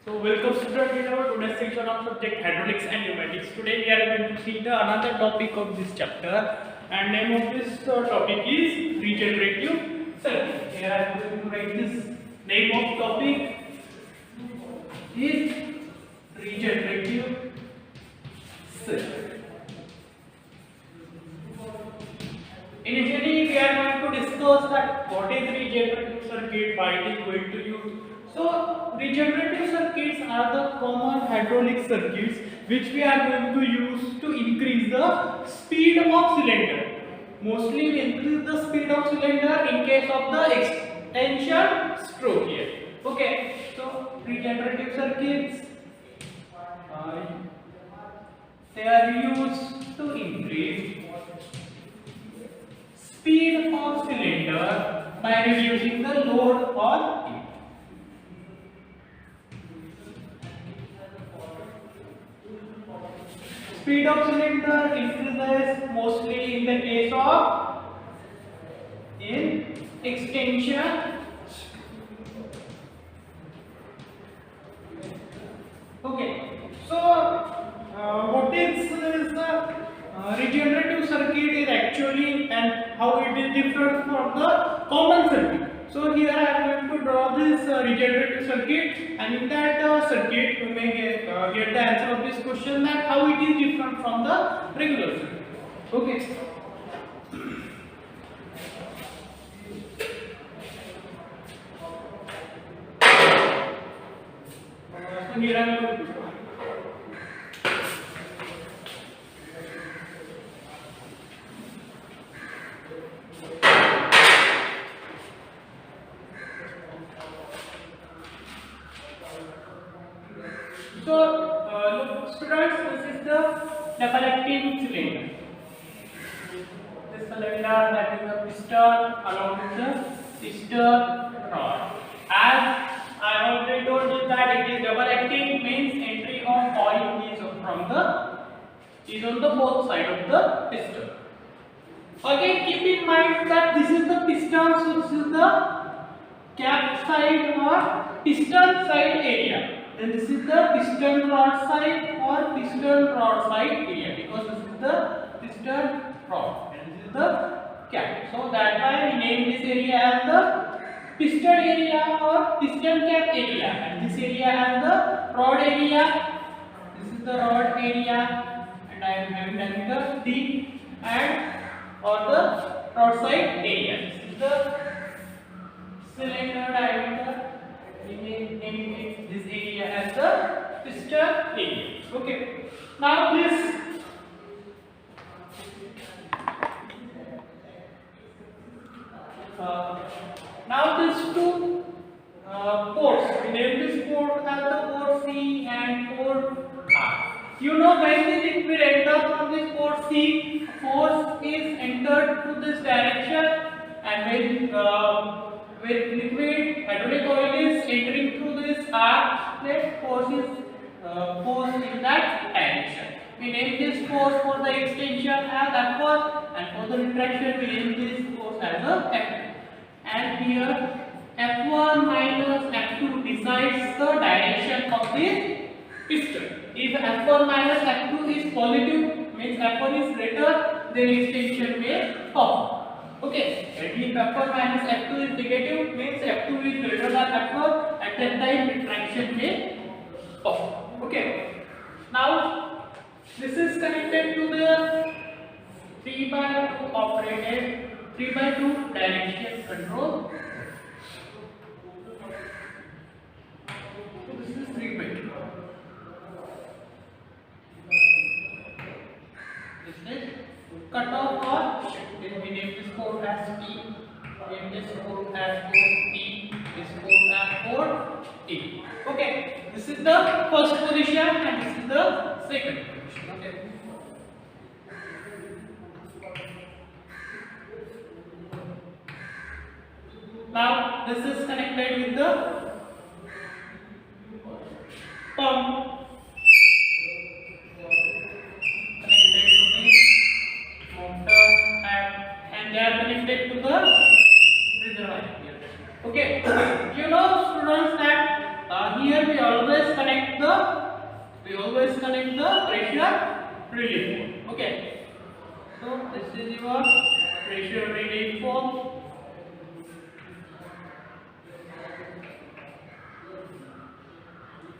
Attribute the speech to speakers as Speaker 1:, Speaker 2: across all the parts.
Speaker 1: So welcome students in our today's section of subject hydraulics and pneumatics. Today we are going to see the another topic of this chapter, and name of this topic is regenerative circuit. Here I am going to write this name of topic is regenerative circuit. Initially we are going to discuss that what is regenerative circuit, why it is going to use. So regenerative circuits are the common hydraulic circuits which we are going to use to increase the speed of cylinder. Mostly we increase the speed of cylinder in case of the extension stroke here. Okay, so regenerative circuits they are used to increase speed of cylinder by reducing the load on it. Speed of cylinder increases mostly in the case of extension. Okay, so what is the regenerative circuit is actually, and how it is different from the common circuit. So here I am going to draw this regenerative circuit, and in that circuit you may get the answer of this question, that how it is different from the regular circuit. Okay. So here I am going to draw. So, look, students, this is the double acting cylinder. This cylinder, that is the piston along with the piston rod. As I already told you that it is double acting, means entry of oil is on the both side of the piston. Again, keep in mind that this is the piston, so this is the cap side or piston side area. Then this is the piston rod side or piston rod side area, because this is the piston rod and this is the cap. So that's why we name this area as the piston area or piston cap area, and this area as the rod area. This is the rod area, and I am having done the D and or the rod side area. This is the cylinder diameter. We name this area as the piston area. Okay. Now this two ports. We name this port as the port C and port R. You know, when the liquid enters from this port C, force is entered to this direction, and when liquid hydraulic oil is entering through this outlet, force is force in that direction. We name this force for the extension as F1, and for the retraction we name this force as a F2. And here F1 minus F2 decides the direction of the piston. If F1 minus F2 is positive, means F1 is greater, then extension may form. Okay, and if F1 minus F2 is negative, means F2 is greater than F1, at that time retraction may off. Okay, now this is connected to the 3/2 operated 3/2 direction control. So this is 3/2. This is cut off or shift. We name this port as P, name this port as port T, this port as port A. Okay, this is the first position and this is the second position. Okay. Now this is connected with the pump. They are connected to the reservoir. Okay, you know students that here we always pressure relief force. Okay, so this is your pressure relief force.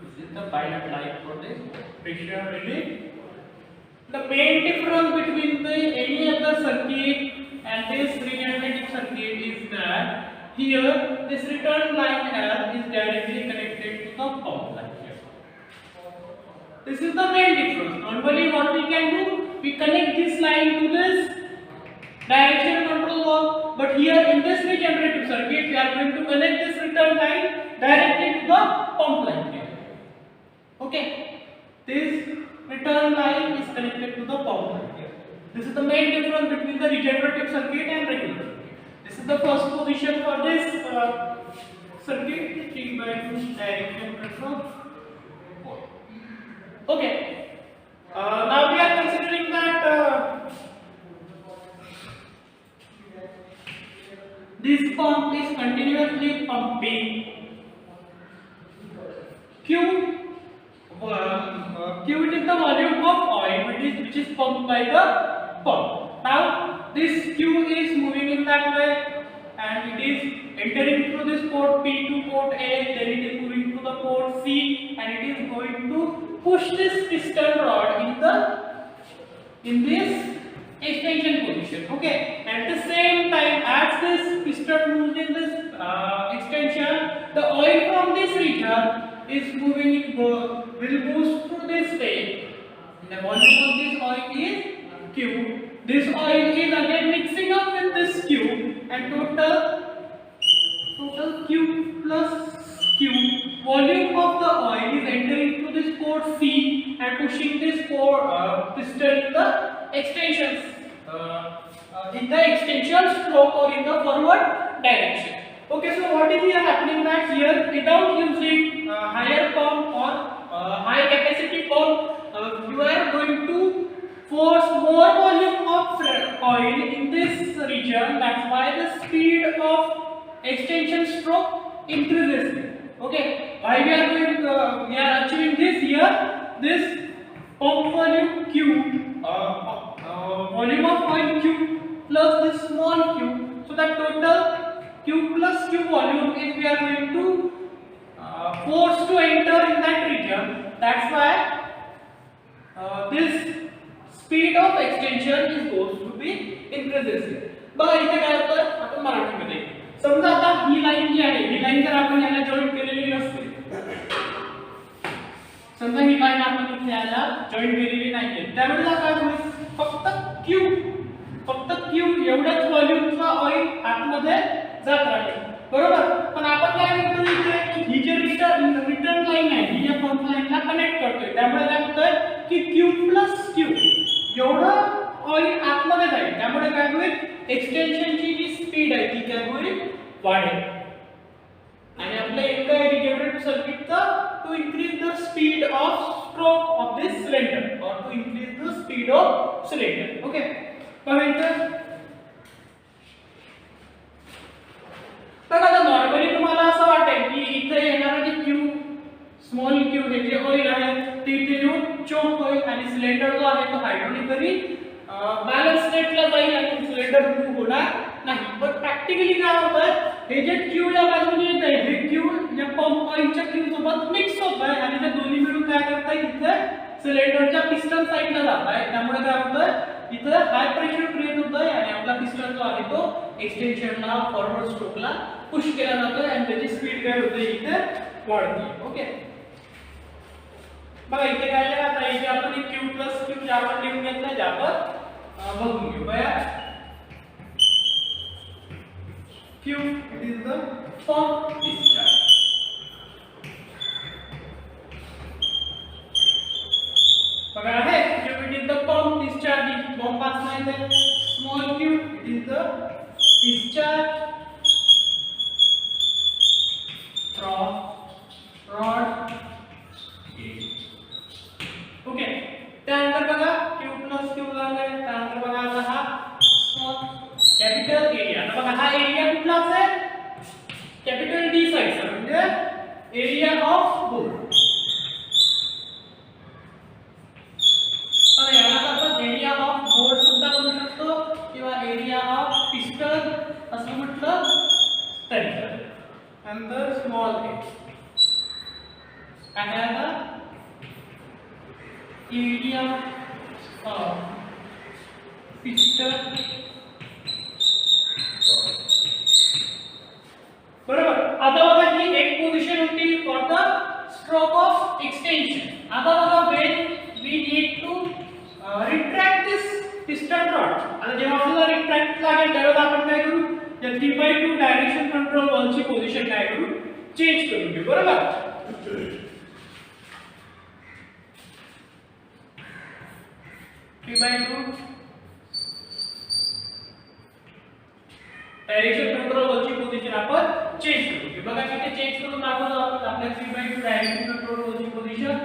Speaker 1: This is the pilot light for this pressure relief. The main difference between the any other circuit and this regenerative circuit is that here this return line is directly connected to the pump line here. This is the main difference. Normally what we can do, we connect this line to this direction control valve, but here in this regenerative circuit we are going to connect this return line directly to the pump line here. Okay, this return line is connected to the pump line here. This is the main difference between the regenerative circuit and regular circuit. This is the first position for this circuit, 3/2 direction control. Okay, now we are considering that this pump is continuously pumping Q. Q is the volume of oil which is pumped by the pump. Now this Q is moving in that way and it is entering through this port P to port A, then it is moving to the port C and it is going to push this piston rod in this extension position. Okay, at the same time as this piston moves in this extension, the oil from this region is moving, will move through this way. The volume of this oil is Q. This oil is again mixing up with this Q and total Q plus Q volume of the oil is entering through this port C and pushing this piston in the extension stroke or in the forward direction. Okay, so what is here happening that here without using higher pump or high capacity pump, you are going to force more volume of oil in this region. That's why the speed of extension stroke increases. Okay, why we are achieving this here? This pump volume Q, volume of oil Q plus this small Q, so that total Q plus Q volume is we are going to force to enter in that region. That's why this speed of extension is goes to be increases. बघा इथे काय होतं, आपण मराठीमध्ये समजा आता ही line जी आहे, ही line जर आपण याला जॉईन केलेली नसते, समजा ही लाईन आपण इथे याला जॉईन केलेली नाहीये, त्यावेळेला काय होईल, फक्त Q एवढ्याच व्हॉल्यूमचा ऑइल आतमध्ये जात राहील, बरोबर. पण आपण काय करतो इथे, ही जी रिटर्न लाईन आहे ही या पंप लाईनला कनेक्ट करतोय, त्यामुळे काय होतंय की Q प्लस Q एवढं ऑइल आतमध्ये जाईल, त्यामुळे काय होईल, एक्सटेन्शनची जी स्पीड आहे ती काय होईल, वाढेल. आणि आपल्या एका रिजनरेटिव्ह सर्किटचा to increase the speed of stroke of this cylinder और to increase the speed of cylinder. Okay, बघा इथे तर आता नॉर्मली तुम्हाला असं वाटेल की इथे येणारा जे Q स्मॉल Q हे जे ऑइल आहे ते इथे येऊन चोक होईल आणि सिलेंडर जो आहे तो हायड्रोलिकली बॅलन्स स्टेटला जाईल आणि सिलेंडर मूव्ह होणार नाही. पण प्रॅक्टिकली काय होतं, हे जे Q या बाजूने येत आहे हे Q या पंप ऑइलच्या Q सोबत मिक्स होत आहे आणि ते दोन्ही मिळून काय करताय, इथे सिलेंडरच्या पिस्टन साइडला जात आहे, त्यामुळे काय होतं, इथे हाय प्रेशर क्रिएट होतंय आणि आपला पिस्टन जो आहे तो एक्सटेन्शनला फॉरवर्ड स्ट्रोकला पुश केला जातोय आणि त्याची स्पीड काय होते, इथे वाढते. ओके, बघा इथे काय आहे, आता इथे आपण Q प्लस Q जे आपण लिहून घेतलंय, जे आपण बघून घेऊ. बघा Q is the pump discharge. बघा आहे Q is the pump discharge. Pump पासून येते small Q is the discharge from rod gauge. Okay, त्यानंतर बघा Q plus Q लागले, त्यानंतर बघा आता हा स्मॉल कॅपिटल एरिया. आता बघा हा एरिया कुठला असेल, कॅपिटल D साइडचा, म्हणजे एरिया ऑफ बोर. काय आता एरिया पिस्टन बरोबर. आता बघा ही एक पोझिशन होती for the stroke of extension. आता बघा when we need to retract this piston rod. आता जेव्हा आपल्याला रिट्रॅक्ट लागेल तेव्हा आपण काय करू, या 3/2 डायरेक्शन कंट्रोल वॉलची पोझिशन काय करू, चेंज करून घेऊ. बरोबर. डायरेक्शन कंट्रोल वॉलची पोझिशन आपण चेंज करू. बघा किती चेंज करून दाखवतो आपण आपल्या 3/2 डायरेक्शन कंट्रोल वॉलची पोझिशन.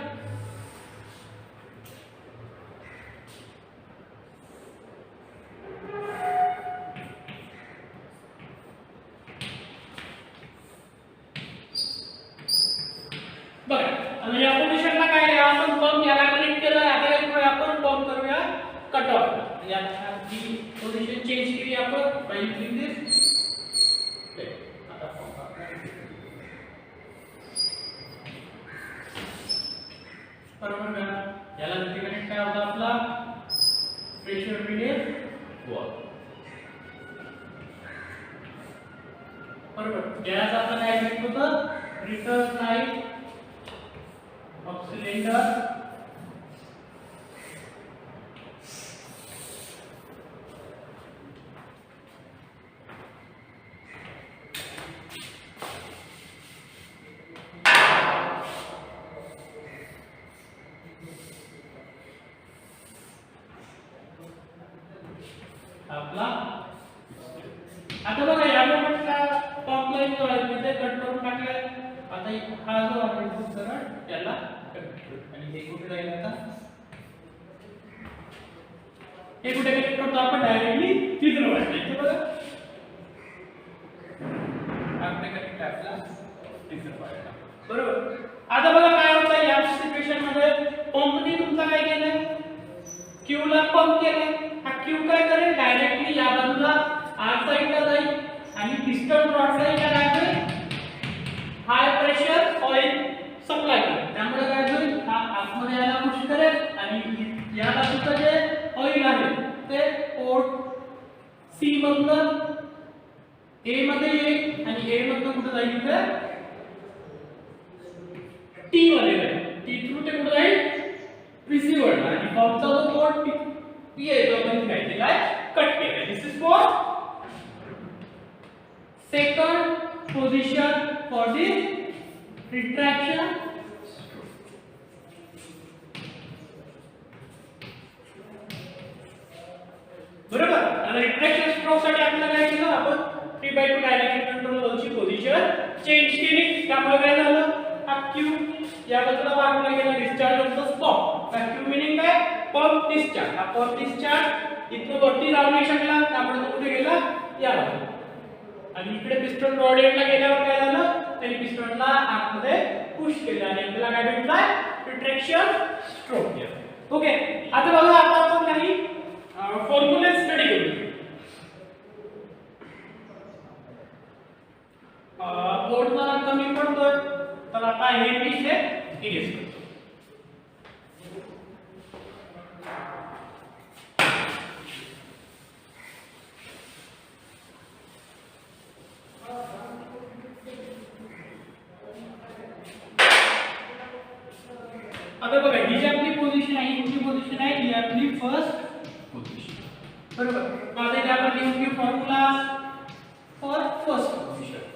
Speaker 1: बघा आणि या पोझिशनला काय आहे, आपण पंप याला कनेक्ट केलं. आता काय करूया आपण, पंप करूया कट ऑफ. या ची पोझिशन चेंज केली आपण बाय युजिंग दिस. आता पंप बरोबर का, याला किती कनेक्ट काय होता आपला प्रेशर रिलीफ वॉल. बरोबर. गॅस आपला काय कनेक्ट होतं, रिटर्न साइड of cylinder आपला. आता बघा या मोमेंटला टॉप लाईन जो आहे तिथे कट करून टाकलाय. आता हा जो आहे तो सरळ त्याला आणि हे कुठे जाईल, आता हे कुठे कनेक्ट करतो आपण डायरेक्टली तिथं वाटलं बघा. आपले कनेक्ट आपला तिथं वाटला. बरोबर. आता बघा काय होतं या सिच्युएशन मध्ये, पंपनी तुमचा काय केलं, क्यू ला पंप केलं. हा क्यू काय करेल, डायरेक्टली या बाजूला आत साइडला जाईल आणि पिस्टन रॉडला काय करेल, हाय प्रेशर ऑइल सप्लाय करेल. त्यामुळे काय होईल, हा आतमध्ये यायला पुश करेल आणि या बाजूचं जे ऑइल आहे ते पोर्ट सी मधनं ए मध्ये येईल आणि ए मधनं कुठे जाईल, इथे टी मध्ये जाईल. टी थ्रू ते कुठे जाईल, रिसीव्हरला. आणि पंपचा जो पोर्ट पी आहे तो आपण काय केलाय, कट केलाय. This is for second position for this retraction. बरोबर. आणि रिट्रॅक्शन स्ट्रोक साठी आपल्याला काय केलं, आपण 3/2 डायरेक्शन कंट्रोल वॉलची पोझिशन चेंज केली. त्यामुळे काय झालं, हा क्यू या बाजूला वाढला गेला, discharge of the pump. Q meaning काय, पंप डिस्चार्ज. हा पंप डिस्चार्ज इथून वरती जाऊ नाही शकला, त्यामुळे तो कुठे गेला, या बाजूला. आणि इकडे पिस्टन रॉड एंडला गेल्यावर काय झालं, त्याने पिस्टनला आतमध्ये पुश केलं आणि आपल्याला काय भेटला, रिट्रॅक्शन स्ट्रोक केला. ओके. आता बघा, आता आपण काही फॉर्म्युले स्टडी करू. बोर्डला कमी पडतोय तर आता हे इथे इरेज करतो. आता बघा ही जी आपली पोझिशन आहे, ही कुठली पोझिशन आहे, ही आपली फर्स्ट पोझिशन. बरोबर. आता इथे आपण लिहून घेऊ formula for first position.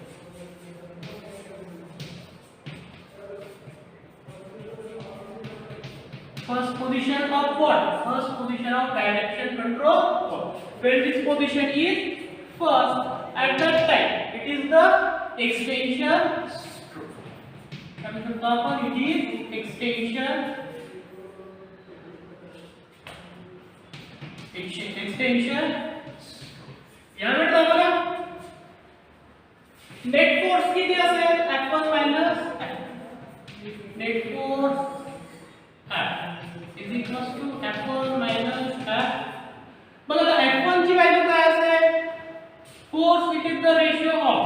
Speaker 1: First position of what? First position of direction control. When this position is first, at that time it is the extension stroke. Coming to top one, it is extension. Extension. यामध्ये बघा net force किती असेल, F1 minus net force is equals to F1 minus F. बघा आता F1 ची value काय असेल, force it is the ratio of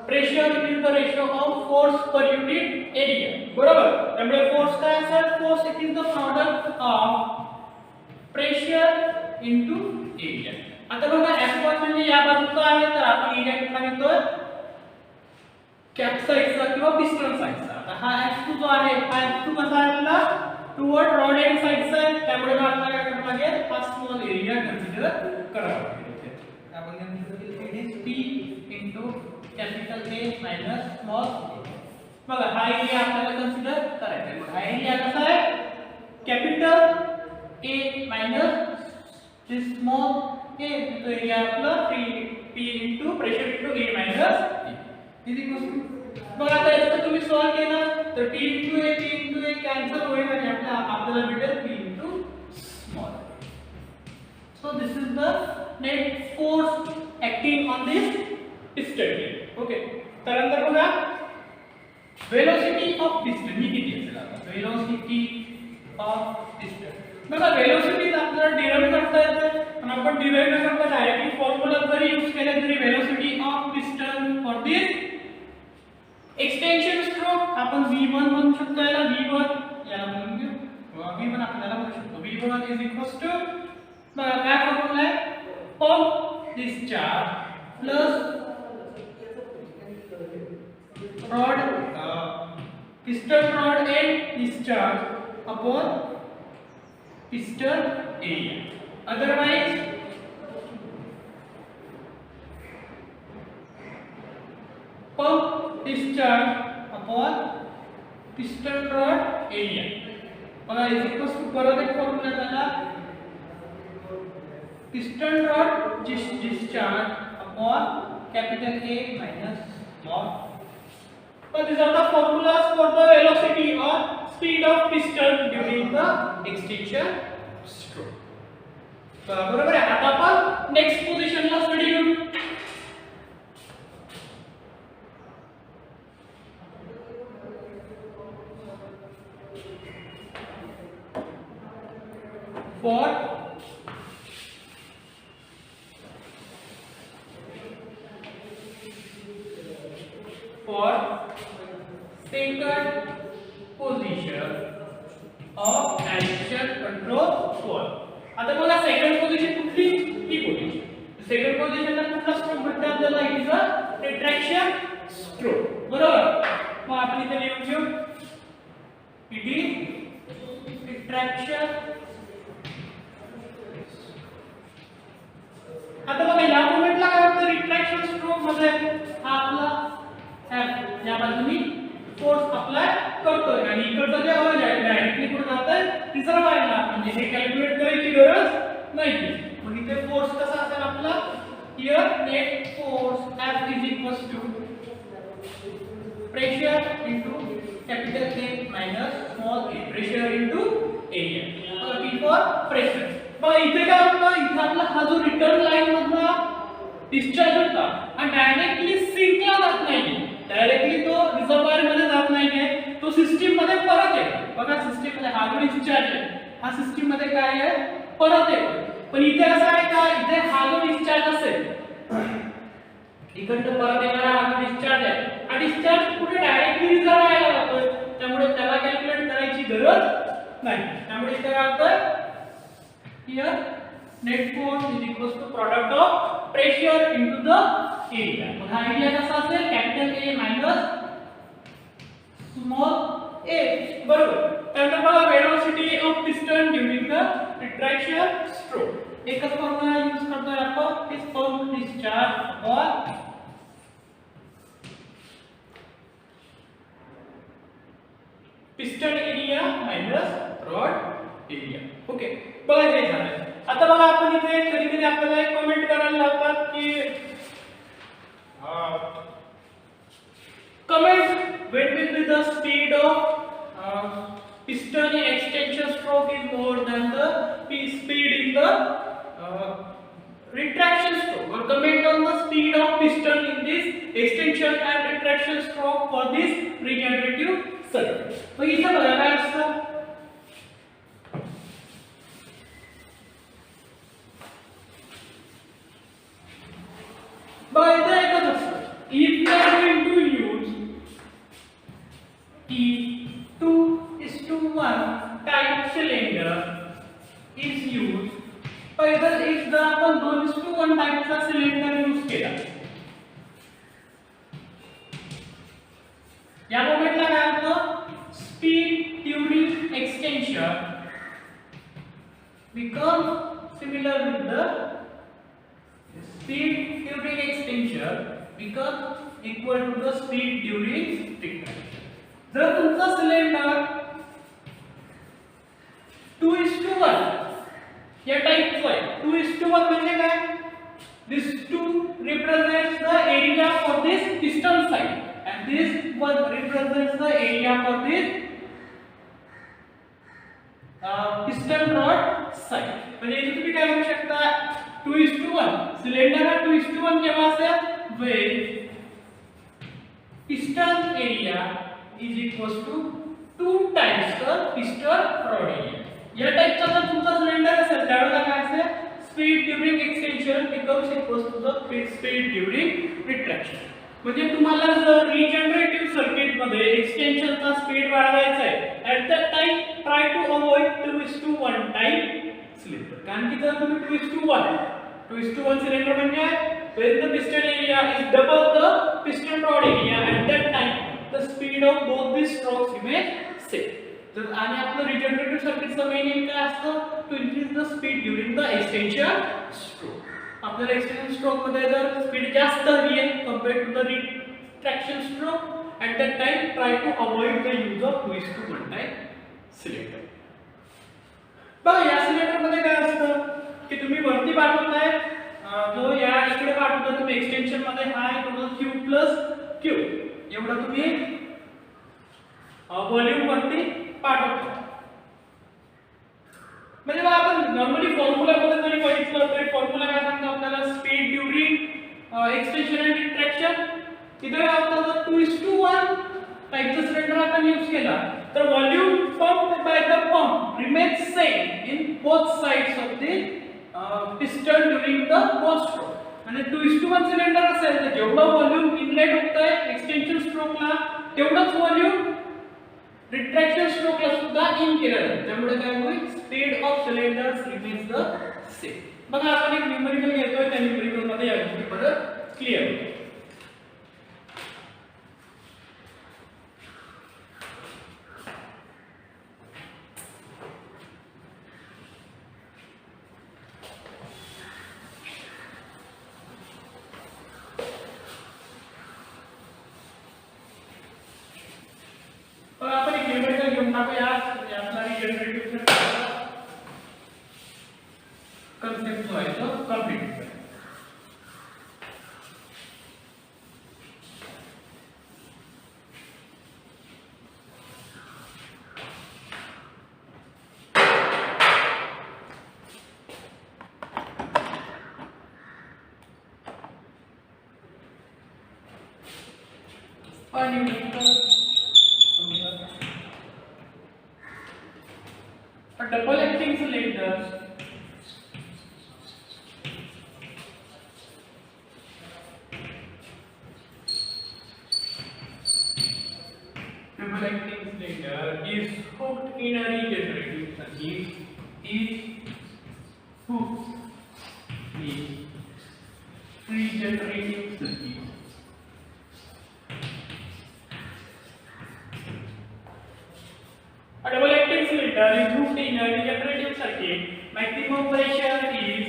Speaker 1: pressure, it is the ratio of force per unit force, it is the product of pressure into area. आता बघा F1 म्हणजे या बाजूचा आहे तर आपण एरिया किती घेतोय कॅपसाइडचा किंवा पिस्टन साइडचा. आता हा F2 जो आहे हा F2 कसा आहे आपला टुवर्ड रॉड एंड साइडचा आहे त्यामुळे आपल्याला काय करावं लागेल हा स्मॉल एरिया कन्सिडर करावा लागेल. आपण कन्सिडर केले P into capital A minus small a. बघा हा एरिया आपल्याला कन्सिडर करायचा आहे. हा एरिया कसा आहे capital A minus this small a तो एरिया आपला P into pressure into A minus A is equal to. बघा आता याचं तुम्ही सॉल्व केलं तर P into A कॅन्सल होईल आणि आपल्याला भेटेल P into small. So this is the net force acting on this piston. Okay. त्यानंतर बघा velocity of piston ही किती असेल आता velocity of piston. बघा velocity आपल्याला डिराइव्ह करता येते पण आपण डिराइव्ह न करता डायरेक्टली फॉर्म्युला जरी यूज केला तरी velocity of piston for this extension stroke आपण V1 म्हणू शकतो याला V1 याला म्हणून घेऊ V1 आपल्याला म्हणू शकतो V1 is equals to बघा काय फॉर्म्युला आहे pump discharge plus rod piston rod end discharge upon piston area. Otherwise pump discharge upon piston rod area. बघा इज इक्वल्स टू परत एक फॉर्म्युला झाला piston rod discharge upon capital A minus small. But these are the formulas for the velocity or speed of piston during the extension stroke. बरोबर आहे. आता आपण next पोझिशनला study करू. For second position of direction control valve. आता बघा second position कुठली ही position second पोझिशनला कुठला स्ट्रोक भेटतो आपल्याला इट इज अ रिट्रॅक्शन स्ट्रोक. बरोबर मग आपण इथे लिहून घेऊ इट इज रिट्रॅक्शन. आता बघा या मोमेंटला काय होतं रिट्रॅक्शन स्ट्रोक मध्ये हा आपला F या बाजूनी फोर्स अप्लाय करतोय आणि इकडचं जे हवा आहे डायरेक्टली कुठे जातंय रिझर्वायरला म्हणजे हे कॅल्क्युलेट करायची गरज नाही. मग इथे फोर्स कसा असेल आपला here net force F is equals to pressure into capital A minus small a pressure into area. तर P फॉर प्रेशर. बघा इथे काय होतं इथे आपला हा जो रिटर्न लाईन मधला डिस्चार्ज होता हा डायरेक्टली सिंकला जात नाही डायरेक्टली तो रिझर्वायर मध्ये जात नाहीये तो सिस्टीम मध्ये परत येतो. बघा सिस्टीम मध्ये हा जो डिस्चार्ज आहे हा सिस्टीम मध्ये काय आहे परत येतो. पण इथे असं आहे का इथे हा जो डिस्चार्ज असेल इकडे परत येणारा हा जो डिस्चार्ज आहे हा डिस्चार्ज कुठे डायरेक्टली रिझर्वायरला जातोय त्यामुळे त्याला कॅल्क्युलेट करायची गरज नाही. त्यामुळे इथे काय होतं here net force is equals to product of pressure into the area. मग हा एरिया कसा असेल capital A minus small a. बरोबर. त्यानंतर बघा velocity of piston during the retraction stroke एकच फॉर्म्युला यूज करतोय आपण इज पंप डिस्चार्ज और piston area minus rod area. Okay बघा हे झालं. आता बघा आपण इथे कधी कधी आपल्याला एक कमेंट करायला लावतात की comment when will be the speed of piston in extension stroke is more than the speed in the retraction stroke, or comment on the speed of piston in this extension and retraction stroke for this regenerative circuit. मग इथे बघा काय असतं by the if we are going to use E 2:1 जर आपण 2:1 टाइपचा cylinder use केला, या मोमेंटला काय होतं, speed during extension becomes similar with the speed during extension becomes equal to the speed during retraction. जर तुमचा सिलेंडर 2:1 या टाइपचा आहे, 2:1 म्हणजे काय, this 2 represents the area for this piston side and this 1 represents the area for this piston rod side. म्हणजे इथे तुम्ही काय म्हणू शकता, 2:1 सिलेंडर हा 2:1 केव्हा असेल, when piston area is equals to 2 times the piston rod area. या टाइपचा जर तुमचा सिलेंडर असेल त्यावेळेला काय असेल, speed during extension becomes equals to the speed during retraction. म्हणजे तुम्हाला जर रिजनरेटिव्ह सर्किट मध्ये एक्सटेंशनचा स्पीड वाढवायचा आहे, at that time try to avoid 2:1 type cylinder. कारण की जर तुम्ही 2:1 सिलेंडर म्हणजे when the piston area is double the piston rod area, at that time the speed of both these strokes remain same. तर आणि आपलं रिजनरेटिव्ह सर्किटचं मेन एम काय असतं, to increase the speed during the extension stroke. आपल्याला extension stroke मध्ये जर speed जास्त हवी आहे compare to the retraction stroke, at that time try to avoid the use of 2:1 type cylinder. बघा या सिलेंडर मध्ये काय असतं की तुम्ही वरती पाठवताय, जो या इकडे पाठवता तुम्ही एक्सटेंशन मध्ये हाय तुम्हाला Q प्लस Q एवढा तुम्ही व्हॉल्यूम वरती पाठवतो. म्हणजे बघा आपण नॉर्मली फॉर्म्युला मध्ये जरी बघितलं तरी फॉर्म्युला काय सांगतो आपल्याला, स्पीड ड्यूरिंग एक्सटेंशन अँड रिट्रॅक्शन. इथे काय होतं, 2:1 टाइपचा सिलेंडर आपण यूज केला तर volume pump by the pump remains same in both sides of the piston during the both stroke. आणि 2:1 सिलेंडर असेल तर जेवढं व्हॉल्यूम इनलेट होतंय एक्सटेंशन स्ट्रोकला तेवढंच व्हॉल्यूम रिट्रॅक्शन स्ट्रोकला सुद्धा इन केलं जातं. त्यामुळे काय होईल, speed of cylinders remains the same. बघा आपण एक न्यूमेरिकल घेतोय, त्या न्यूमेरिकल मध्ये या गोष्टी परत क्लिअर होईल. concept जो आहे तो कंप्लीट करेल. A double acting cylinder is hooked in a regenerating circuit is hooked in regenerating circuit. A double acting cylinder is hooked in a regenerative circuit. Maximum pressure is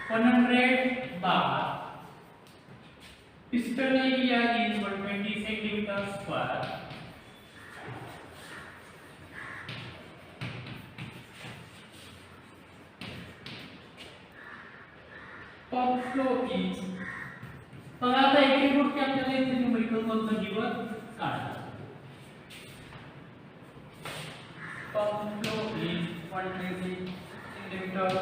Speaker 1: 100 bar. Piston area is 120 centimeters square. Pump flow is. पण आता एक गोष्ट आपल्याला इथे numerical मधून given काढा. Pump flow is 120 centimeters.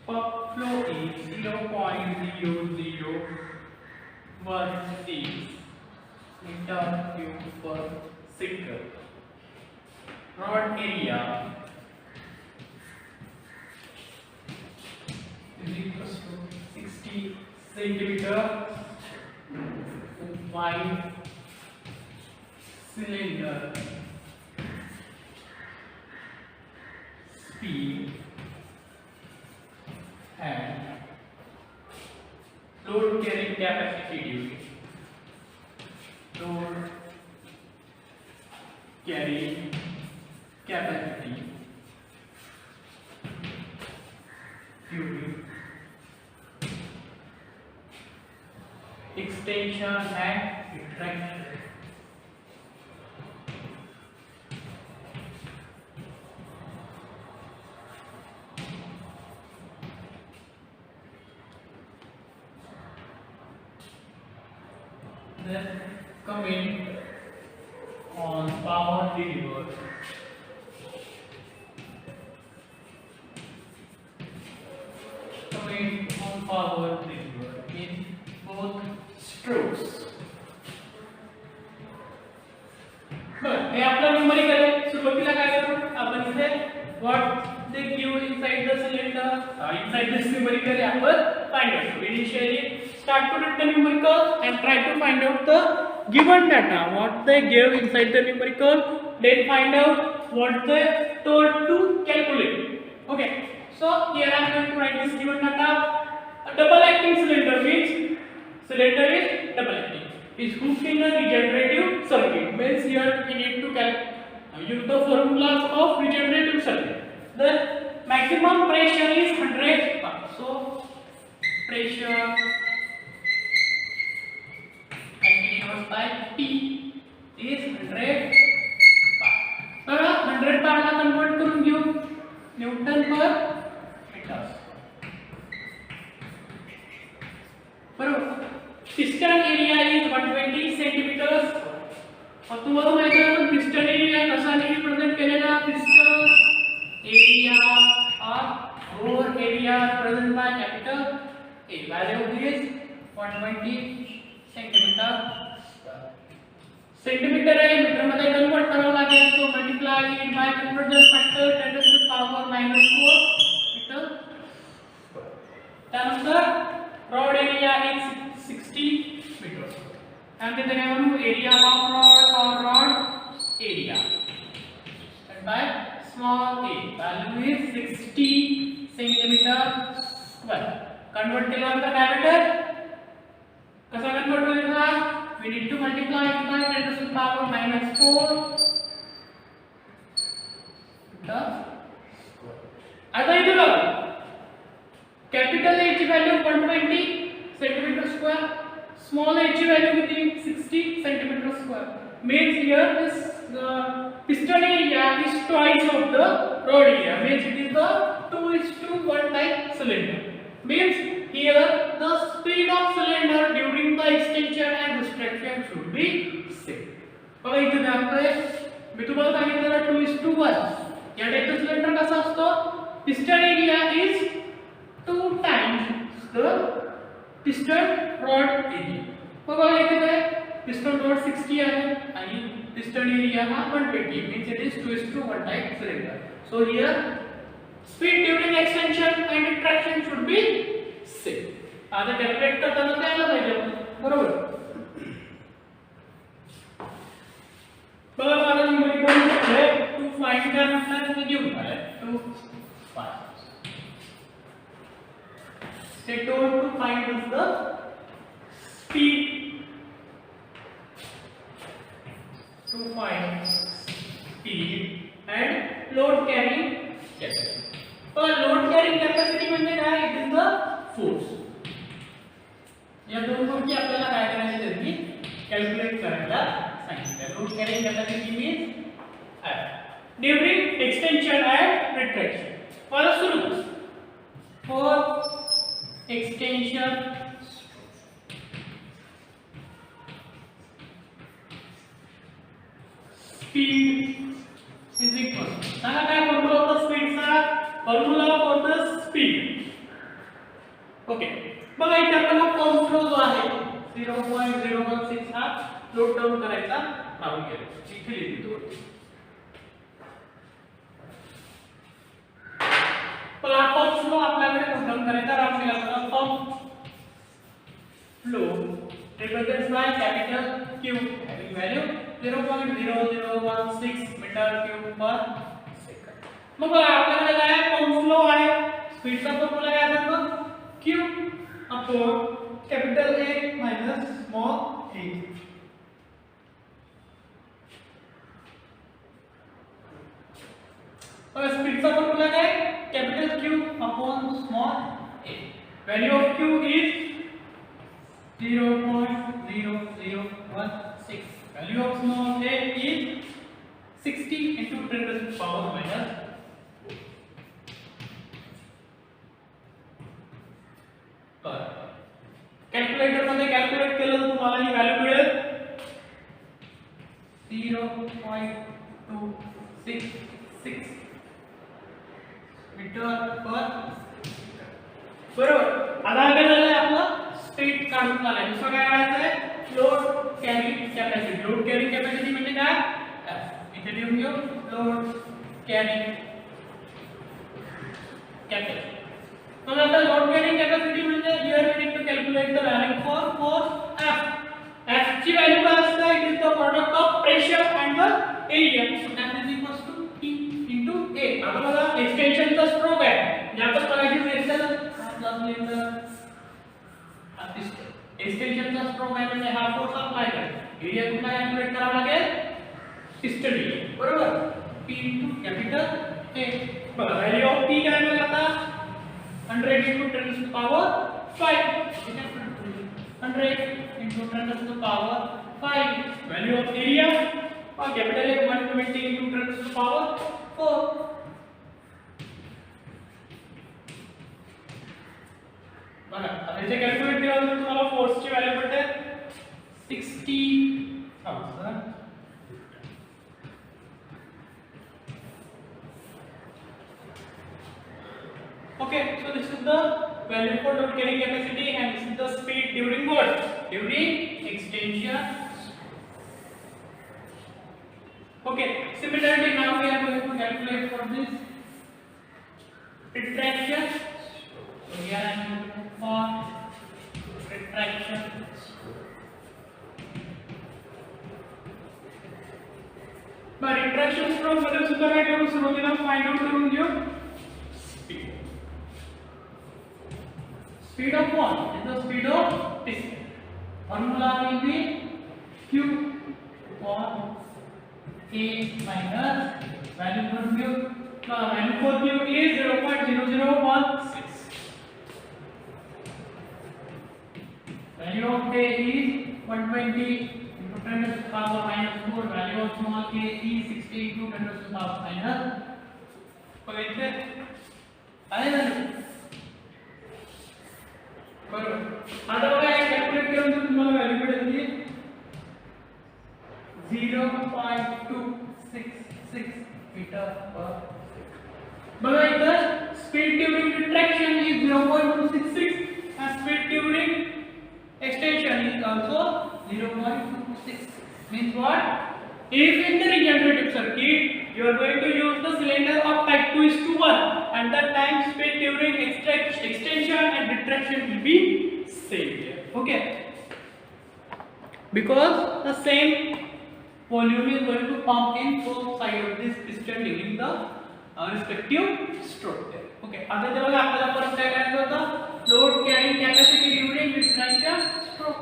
Speaker 1: Pump flow is 0.0016 meter cube per second. rod area is equals to 60 centimeter wide cylinder speed and load carrying capacity duty. Load carrying capacity duty, extension and retraction. Then comment on power delivered. Comment on power delivered in both strokes. हे आपला numerical आहे. सुरुवातीला काय करू आपण इथे what they give inside the cylinder, inside this numerical आपण find out. Initially start to read the numerical and try to find out the given data what they gave inside the numerical, then find out what they told to calculate. Okay, so here I am going to write this given data. A double acting cylinder means cylinder is double acting, is hooked in a regenerative circuit. Means here we need to use the formulas of regenerative circuit. The maximum pressure is 100 bar. So pressure continuous by T is 100 bar. तर 100 bar ला convert करून घेऊ Newton per metre. बरोबर. Piston area is 120 centimetres. और तुम्हाला माहिती आहे piston area कसा represent केलेला पिस्टन एरिया और रोअर area represent by capital A. Value is 120 centimetre. Centimetre आहे मीटर मध्ये कन्वर्ट करावं लागेल. तो multiply it by conversion factor 10 to the power -4 metre. त्यानंतर rod area is 60 metre. and then I want to area of rod or rod area and by small a value is 60 centimeter square. Convert केल्यानंतर काय भेटेल कसा convert होईल we need to multiply it by 10 to the power -4 metre. आता इथे बघा capital A ची value 120 centimetre square, small h value किती 60 centimeter square. Means here this piston area is twice of the rod area. Means it is the 2:1 type cylinder. Means here the speed of cylinder during the extension and retraction should be same. बघा इथे दाखवलंय मी तुम्हाला सांगितलं 2:1. या टाइपचा cylinder कसा असतो piston area is 2 times the piston rod area. बघा इथे काय piston rod 60 आहे आणि piston area हा 120 means it is 2:1 type cylinder. So here speed during extension and retraction should be same. आता कॅल्क्युलेट करताना काय आलं पाहिजे बरोबर. बघा मला न्यूमेरिकल आहे टू फाइंड करण्यासाठी मी घेऊन आले to find they told to find is the speed to find speed and load carrying capacity. But load carrying capacity म्हणजे काय it is the force. या दोन गोष्टी आपल्याला काय करायचे त्यांनी कॅल्क्युलेट करायला सांगितलं. load carrying capacity means during extension and retraction. परत सुरू for extension speed is equal सांगा काय फॉर्म्युला होता स्पीडचा formula for the speed. Okay बघा इथे आपल्याला फर्स्ट लो जो आहे 0.016 हा लोड डाऊन करायचा राहून गेला. इथे लिहितो हा पंप फ्लो आपल्याकडे मोजून करायचा राऊंड केला pump flow represents by capital Q having value 0.0016 metre cube per second. मग आपल्याकडे काय आहे पंप फ्लो आहे स्पीडचा फॉर्म्युला काय असेल Q upon capital A minus small a. और स्पीडचा फॉर्म्युला काय capital Q upon small a. Value of Q is 0.0016. Value of small a is 60 into 10 to the power minus 4. Calculator मध्ये calculate केलं तर तुम्हाला ही value मिळेल 0.266 metre पर. बरोबर. आता काय झालंय आपलं स्पीड काढून झालाय. दुसरं काय काढायचं आहे load carrying capacity. Load carrying capacity म्हणजे काय इथे लिहून घेऊ लोड कॅरिंग कॅपॅसिटी. मग आता लोड कॅरिंग कॅपॅसिटी म्हणजे here we need to calculate the value for force F. F ची व्हॅल्यू काय असते it is the product of pressure and the area. So that is equals to P into A. आता बघा एक्सटेन्शनचा stroke आहे जे आपण करायची Excel एक्सटेंशनचा stroke आहे म्हणजे हा फोर्स अप्लाय करायचा. एरिया कुठला कॅल्क्युलेट करावा लागेल पिस्टन एरिया. बरोबर P into कॅपिटल A. बघा व्हॅल्यू ऑफ P काय मिळेल आता 100 into 10 to the power 5. 100 into 10 to the power 5. Value of area capital A 120 into 10 to the power 4. बघा आता इथे कॅल्क्युलेट केलं तर तुम्हाला फोर्सची व्हॅल्यू पडते 60,000. Okay, so this is the value for load carrying capacity and this is the speed during what? During extension. Okay, similarly now we are going to calculate for this retraction. So here I am going for retraction. But retraction stroke मध्ये सुद्धा काय करू सुरुवातीला find out करून घेऊ speed. Speed of one is the speed of piston. Formula will be Q upon A minus value for Q. Value for Q is 0.0016. Value of A is 120 into 10 to the power minus 4. Value of small a is 60 into 10 to the power minus. Okay, इथे आहे ना बरोबर. आता बघा हे calculate करून जर तुम्हाला value मिळेल ती 0.266 मीटर पर सेकंड. बघा इथं speed during retraction is 0.266 and speed during extension is also 0.266. Means what? If in the regenerative circuit you are going to use the cylinder of type 2:1 and the time speed during extension and retraction will be same here. Okay, because the same volume is going to pump in both sides of this piston during the respective stroke there. Okay, आता जर आपल्याला परत काय करायचं होतं load carrying capacity during retraction stroke.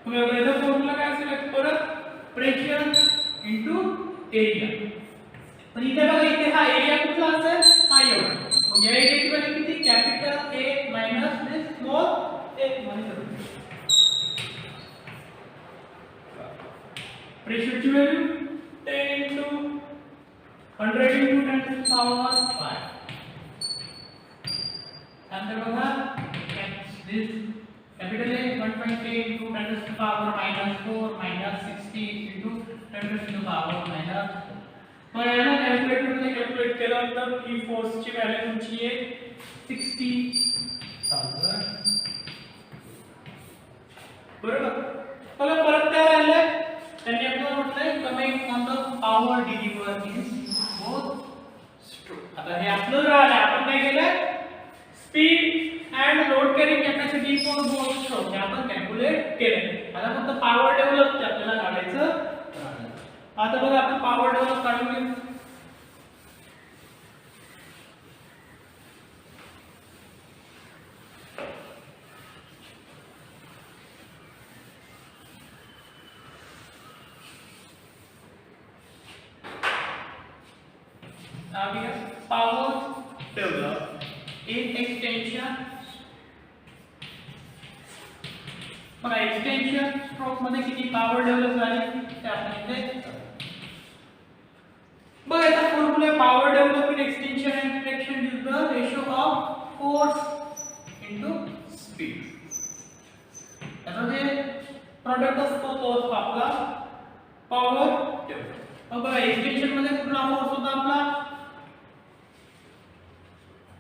Speaker 1: वेगवेगळ्या formula काय असेल परत प्रेशर इनटू एरिया. पण इथे बघा इथे हा एरिया कुठला असेल हा एवढा. मग या एरियाची व्हॅल्यू किती capital A minus this small a minus. प्रेशरची value 10 into 100 into 10 to the power 5. And then बघा this capital A 120 into 10 to the power minus 4 minus 60 into 10 to the power minus. मग याला कॅल्क्युलेटर मध्ये calculate केलं तर ही फोर्सची value तुमची आहे 60,000. बरोबर. बघा परत काय राहिले, त्यांनी आपल्याला म्हटलंय coming on the power deliver in both stroke. आता हे आपलं राहिलं, आपण काय केलं, speed and load carrying capacity for both stroke हे आपण कॅल्क्युलेट केलं. आता फक्त पॉवर डेव्हलप आपल्याला काढायचं राहिलं. आता बघा आपण पॉवर डेव्हलप काढून घेऊ. Now we have power developed in extension. बघा एक्सटेंशन स्ट्रोक मध्ये किती पॉवर डेव्हलप झाली ते आपण इथे बघा. याचा formula power develop in extension and traction is the ratio of force into speed. याचा जे प्रोडक्ट असतो तो आपला पॉवर डेव्हलप. बघा एक्सटेंशन मध्ये कुठला फोर्स होता आपला